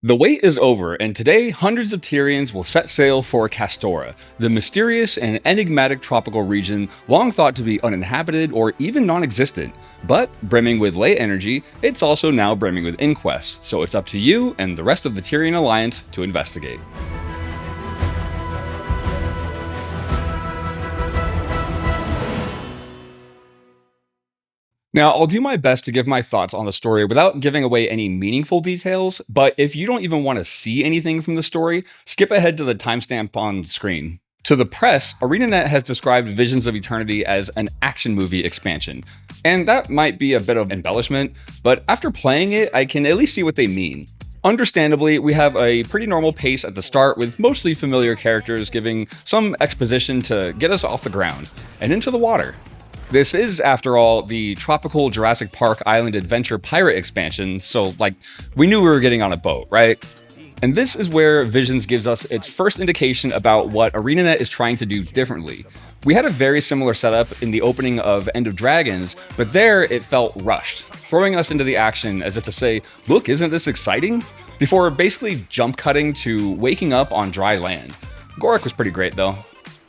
The wait is over, and today hundreds of Tyrians will set sail for Castora, the mysterious and enigmatic tropical region long thought to be uninhabited or even non-existent. But brimming with ley energy, it's also now brimming with inquests, so it's up to you and the rest of the Tyrian Alliance to investigate. Now, I'll do my best to give my thoughts on the story without giving away any meaningful details, but if you don't even want to see anything from the story, skip ahead to the timestamp on screen. To the press, ArenaNet has described Visions of Eternity as an action movie expansion, and that might be a bit of embellishment, but after playing it, I can at least see what they mean. Understandably, we have a pretty normal pace at the start with mostly familiar characters giving some exposition to get us off the ground and into the water. This is, after all, the tropical Jurassic Park Island Adventure pirate expansion, so, we knew we were getting on a boat, right? And this is where Visions gives us its first indication about what ArenaNet is trying to do differently. We had a very similar setup in the opening of End of Dragons, but there it felt rushed, throwing us into the action as if to say, look, isn't this exciting? Before basically jump cutting to waking up on dry land. Gorik was pretty great though.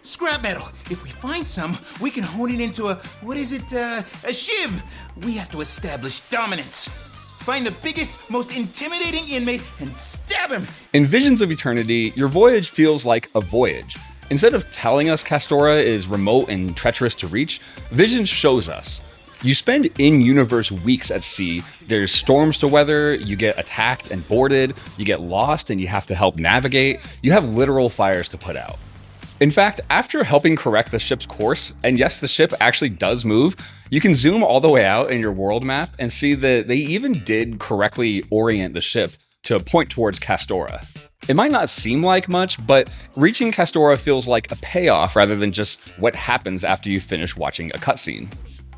Scrap metal. If we find some, we can hone it into a shiv. We have to establish dominance. Find the biggest, most intimidating inmate and stab him. In Visions of Eternity, your voyage feels like a voyage. Instead of telling us Castora is remote and treacherous to reach, Visions shows us. You spend in-universe weeks at sea, there's storms to weather, you get attacked and boarded, you get lost and you have to help navigate, you have literal fires to put out. In fact, after helping correct the ship's course, and yes, the ship actually does move, you can zoom all the way out in your world map and see that they even did correctly orient the ship to point towards Castora. It might not seem like much, but reaching Castora feels like a payoff rather than just what happens after you finish watching a cutscene.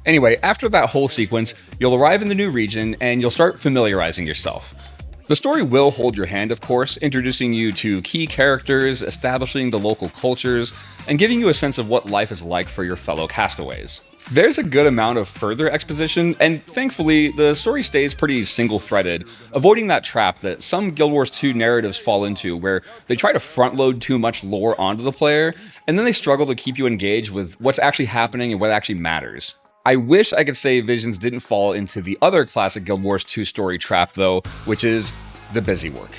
Anyway, after that whole sequence, you'll arrive in the new region and you'll start familiarizing yourself. The story will hold your hand, of course, introducing you to key characters, establishing the local cultures, and giving you a sense of what life is like for your fellow castaways. There's a good amount of further exposition, and thankfully, the story stays pretty single-threaded, avoiding that trap that some Guild Wars 2 narratives fall into, where they try to front-load too much lore onto the player, and then they struggle to keep you engaged with what's actually happening and what actually matters. I wish I could say Visions didn't fall into the other classic Guild Wars 2 story trap though, which is the busy work.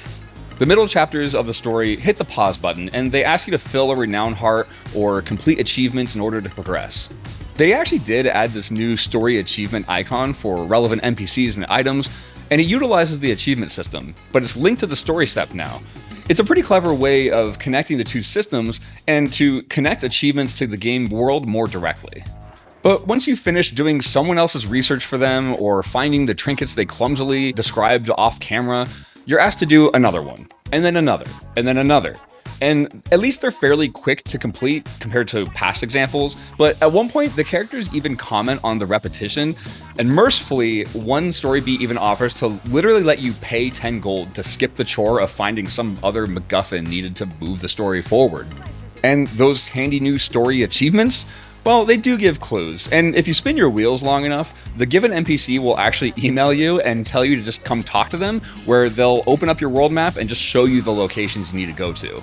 The middle chapters of the story hit the pause button and they ask you to fill a renown heart or complete achievements in order to progress. They actually did add this new story achievement icon for relevant NPCs and items, and it utilizes the achievement system, but it's linked to the story step now. It's a pretty clever way of connecting the two systems and to connect achievements to the game world more directly. But once you finish doing someone else's research for them or finding the trinkets they clumsily described off camera, you're asked to do another one, and then another, and then another. And at least they're fairly quick to complete compared to past examples, but at one point the characters even comment on the repetition, and mercifully, one story beat even offers to literally let you pay 10 gold to skip the chore of finding some other MacGuffin needed to move the story forward. And those handy new story achievements? Well, they do give clues, and if you spin your wheels long enough, the given NPC will actually email you and tell you to just come talk to them, where they'll open up your world map and just show you the locations you need to go to.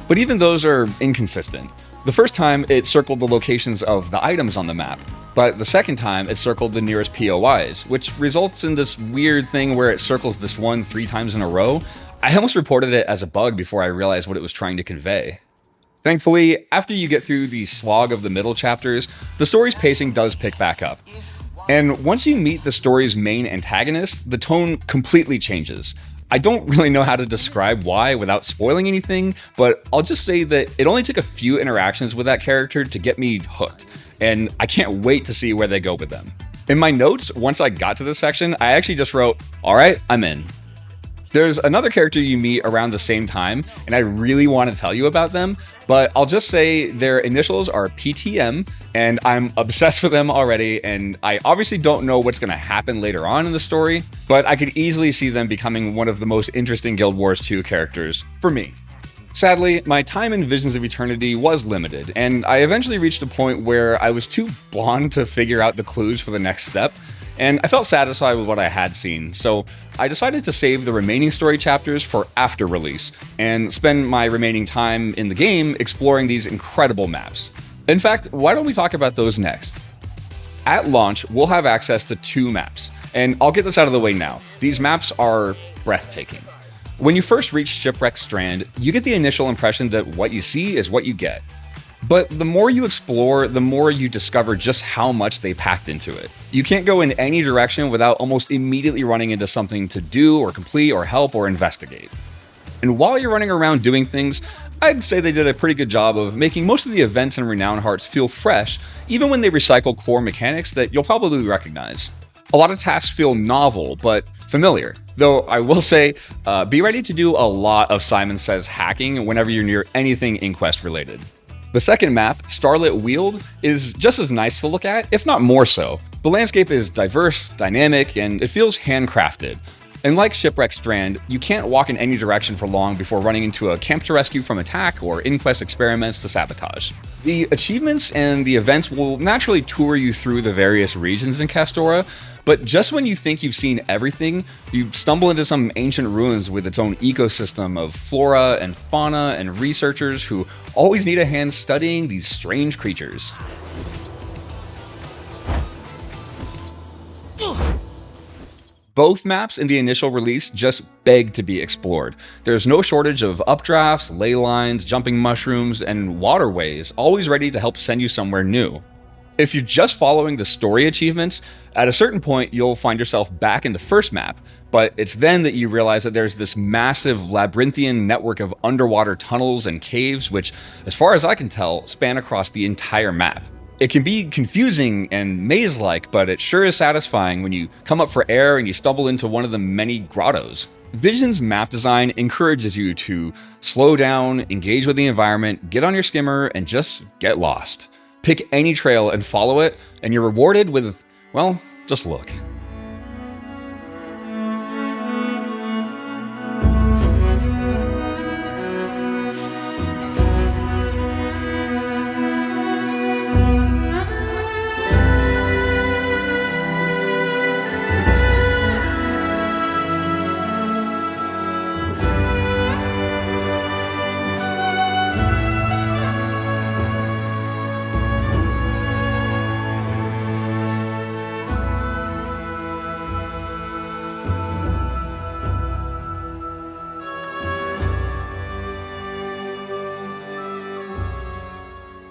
But even those are inconsistent. The first time, it circled the locations of the items on the map, but the second time, it circled the nearest POIs, which results in this weird thing where it circles this one 3 times in a row. I almost reported it as a bug before I realized what it was trying to convey. Thankfully, after you get through the slog of the middle chapters, the story's pacing does pick back up. And once you meet the story's main antagonist, the tone completely changes. I don't really know how to describe why without spoiling anything, but I'll just say that it only took a few interactions with that character to get me hooked, and I can't wait to see where they go with them. In my notes, once I got to this section, I actually just wrote, "Alright, I'm in." There's another character you meet around the same time, and I really want to tell you about them, but I'll just say their initials are PTM, and I'm obsessed with them already, and I obviously don't know what's going to happen later on in the story, but I could easily see them becoming one of the most interesting Guild Wars 2 characters for me. Sadly, my time in Visions of Eternity was limited, and I eventually reached a point where I was too blonde to figure out the clues for the next step, and I felt satisfied with what I had seen, so I decided to save the remaining story chapters for after release, and spend my remaining time in the game exploring these incredible maps. In fact, why don't we talk about those next? At launch, we'll have access to 2 maps, and I'll get this out of the way now. These maps are breathtaking. When you first reach Shipwreck Strand, you get the initial impression that what you see is what you get. But the more you explore, the more you discover just how much they packed into it. You can't go in any direction without almost immediately running into something to do or complete or help or investigate. And while you're running around doing things, I'd say they did a pretty good job of making most of the events in Renown Hearts feel fresh, even when they recycle core mechanics that you'll probably recognize. A lot of tasks feel novel, but familiar. Though I will say, be ready to do a lot of Simon Says hacking whenever you're near anything Inquest related. The second map, Starlit Weald, is just as nice to look at, if not more so. The landscape is diverse, dynamic, and it feels handcrafted. And like Shipwreck Strand, you can't walk in any direction for long before running into a camp to rescue from attack or Inquest experiments to sabotage. The achievements and the events will naturally tour you through the various regions in Castora, but just when you think you've seen everything, you stumble into some ancient ruins with its own ecosystem of flora and fauna and researchers who always need a hand studying these strange creatures. Both maps in the initial release just beg to be explored. There's no shortage of updrafts, ley lines, jumping mushrooms, and waterways, always ready to help send you somewhere new. If you're just following the story achievements, at a certain point you'll find yourself back in the first map, but it's then that you realize that there's this massive labyrinthian network of underwater tunnels and caves which, as far as I can tell, span across the entire map. It can be confusing and maze-like, but it sure is satisfying when you come up for air and you stumble into one of the many grottos. Vision's map design encourages you to slow down, engage with the environment, get on your skimmer, and just get lost. Pick any trail and follow it, and you're rewarded with, well, just look.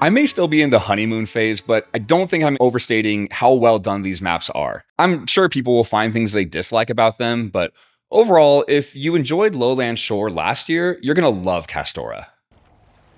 I may still be in the honeymoon phase, but I don't think I'm overstating how well done these maps are. I'm sure people will find things they dislike about them, but overall, if you enjoyed Lowland Shore last year, you're gonna love Castora.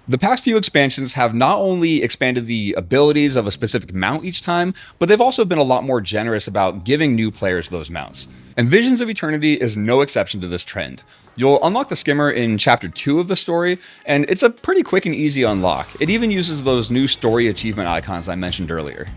The past few expansions have not only expanded the abilities of a specific mount each time, but they've also been a lot more generous about giving new players those mounts. And Visions of Eternity is no exception to this trend. You'll unlock the Skimmer in Chapter 2 of the story, and it's a pretty quick and easy unlock. It even uses those new story achievement icons I mentioned earlier.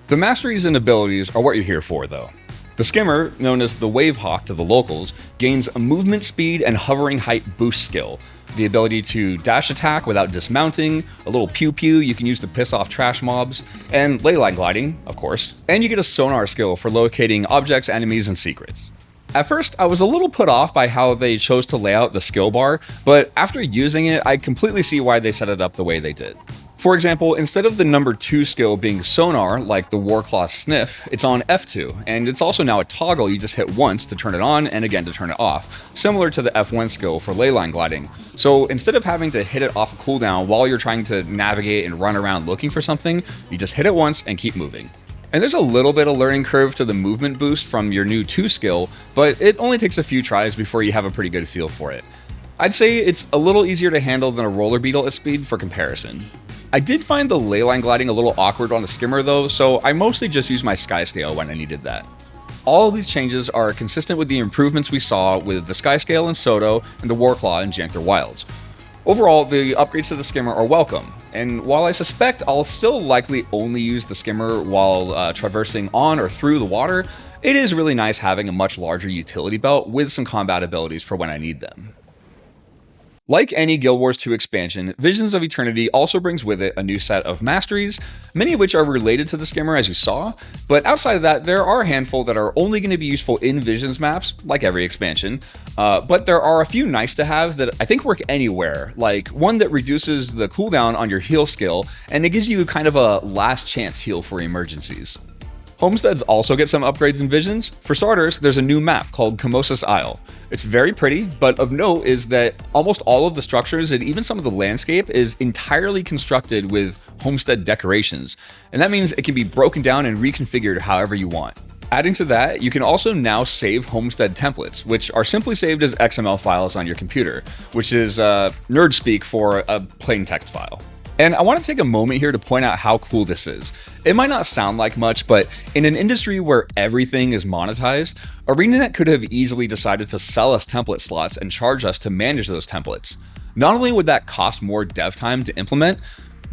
The Masteries and abilities are what you're here for, though. The Skimmer, known as the Wave Hawk to the locals, gains a movement speed and hovering height boost skill, the ability to dash attack without dismounting, a little pew-pew you can use to piss off trash mobs, and leyline gliding, of course. And you get a sonar skill for locating objects, enemies, and secrets. At first, I was a little put off by how they chose to lay out the skill bar, but after using it, I completely see why they set it up the way they did. For example, instead of the number 2 skill being sonar, like the Warclaw Sniff, it's on F2, and it's also now a toggle you just hit once to turn it on and again to turn it off, similar to the F1 skill for leyline gliding. So instead of having to hit it off a cooldown while you're trying to navigate and run around looking for something, you just hit it once and keep moving. And there's a little bit of learning curve to the movement boost from your new 2 skill, but it only takes a few tries before you have a pretty good feel for it. I'd say it's a little easier to handle than a roller beetle at speed for comparison. I did find the leyline gliding a little awkward on the Skimmer though, so I mostly just used my sky scale when I needed that. All of these changes are consistent with the improvements we saw with the sky scale in Soto and the Warclaw in Janther Wilds. Overall, the upgrades to the Skimmer are welcome, and while I suspect I'll still likely only use the Skimmer while traversing on or through the water, it is really nice having a much larger utility belt with some combat abilities for when I need them. Like any Guild Wars 2 expansion, Visions of Eternity also brings with it a new set of Masteries, many of which are related to the Skimmer as you saw, but outside of that, there are a handful that are only going to be useful in Visions maps, like every expansion, but there are a few nice to haves that I think work anywhere, like one that reduces the cooldown on your heal skill, and it gives you kind of a last chance heal for emergencies. Homesteads also get some upgrades in Visions. For starters, there's a new map called Camosa's Isle. It's very pretty, but of note is that almost all of the structures and even some of the landscape is entirely constructed with homestead decorations, and that means it can be broken down and reconfigured however you want. Adding to that, you can also now save homestead templates, which are simply saved as XML files on your computer, which is nerd speak for a plain text file. And I want to take a moment here to point out how cool this is. It might not sound like much, but in an industry where everything is monetized, ArenaNet could have easily decided to sell us template slots and charge us to manage those templates. Not only would that cost more dev time to implement,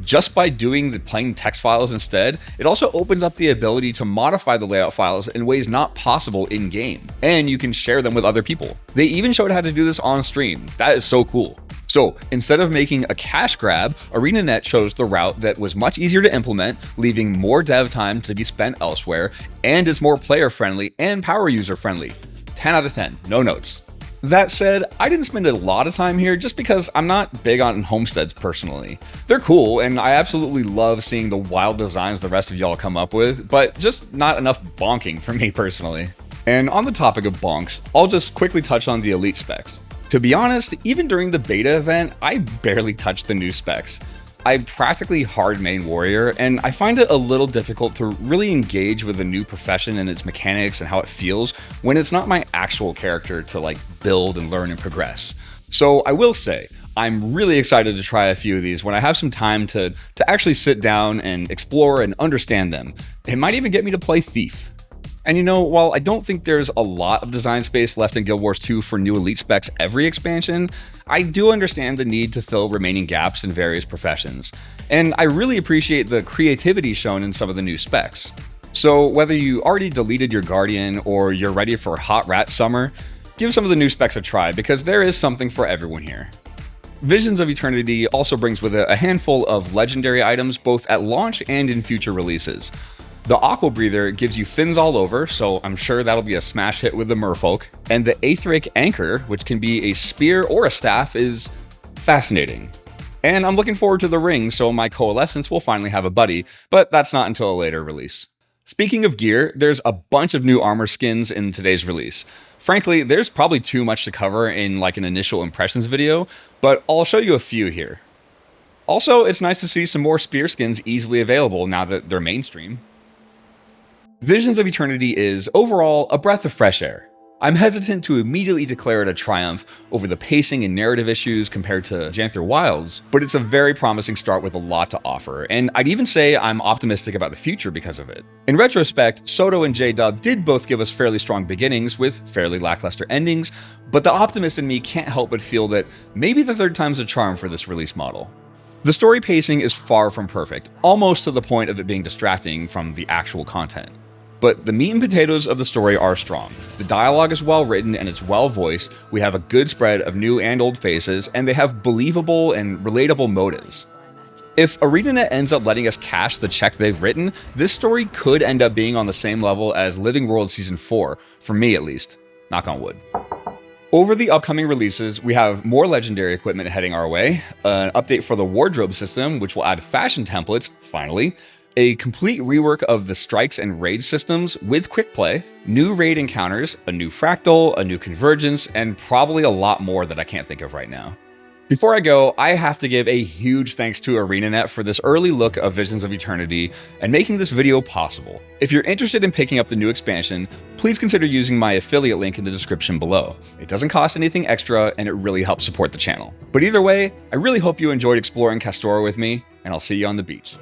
just by doing the plain text files instead, it also opens up the ability to modify the layout files in ways not possible in-game, and you can share them with other people. They even showed how to do this on stream. That is so cool. So instead of making a cash grab, ArenaNet chose the route that was much easier to implement, leaving more dev time to be spent elsewhere, and is more player friendly and power user friendly. 10 out of 10, no notes. That said, I didn't spend a lot of time here just because I'm not big on homesteads personally. They're cool, and I absolutely love seeing the wild designs the rest of y'all come up with, but just not enough bonking for me personally. And on the topic of bonks, I'll just quickly touch on the elite specs. To be honest, even during the beta event, I barely touched the new specs. I'm practically hard main warrior, and I find it a little difficult to really engage with a new profession and its mechanics and how it feels when it's not my actual character to build and learn and progress. So I will say, I'm really excited to try a few of these when I have some time to actually sit down and explore and understand them. It might even get me to play Thief. And while I don't think there's a lot of design space left in Guild Wars 2 for new elite specs every expansion, I do understand the need to fill remaining gaps in various professions. And I really appreciate the creativity shown in some of the new specs. So whether you already deleted your Guardian or you're ready for Hot Rat Summer, give some of the new specs a try because there is something for everyone here. Visions of Eternity also brings with it a handful of legendary items both at launch and in future releases. The Aqua Breather gives you fins all over, so I'm sure that'll be a smash hit with the merfolk. And the Aetheric Anchor, which can be a spear or a staff, is fascinating. And I'm looking forward to the ring, so my Coalescence will finally have a buddy, but that's not until a later release. Speaking of gear, there's a bunch of new armor skins in today's release. Frankly, there's probably too much to cover in an initial impressions video, but I'll show you a few here. Also, it's nice to see some more spear skins easily available now that they're mainstream. Visions of Eternity is, overall, a breath of fresh air. I'm hesitant to immediately declare it a triumph over the pacing and narrative issues compared to Xanthir Wilds, but it's a very promising start with a lot to offer, and I'd even say I'm optimistic about the future because of it. In retrospect, Soto and J-Dub did both give us fairly strong beginnings with fairly lackluster endings, but the optimist in me can't help but feel that maybe the third time's a charm for this release model. The story pacing is far from perfect, almost to the point of it being distracting from the actual content. But the meat and potatoes of the story are strong. The dialogue is well written and it's well voiced, we have a good spread of new and old faces, and they have believable and relatable motives. If ArenaNet ends up letting us cash the check they've written, this story could end up being on the same level as Living World Season 4, for me at least. Knock on wood. Over the upcoming releases, we have more legendary equipment heading our way, an update for the wardrobe system, which will add fashion templates, finally, a complete rework of the strikes and raid systems with quick play, new raid encounters, a new fractal, a new convergence, and probably a lot more that I can't think of right now. Before I go, I have to give a huge thanks to ArenaNet for this early look of Visions of Eternity and making this video possible. If you're interested in picking up the new expansion, please consider using my affiliate link in the description below. It doesn't cost anything extra and it really helps support the channel. But either way, I really hope you enjoyed exploring Castora with me, and I'll see you on the beach.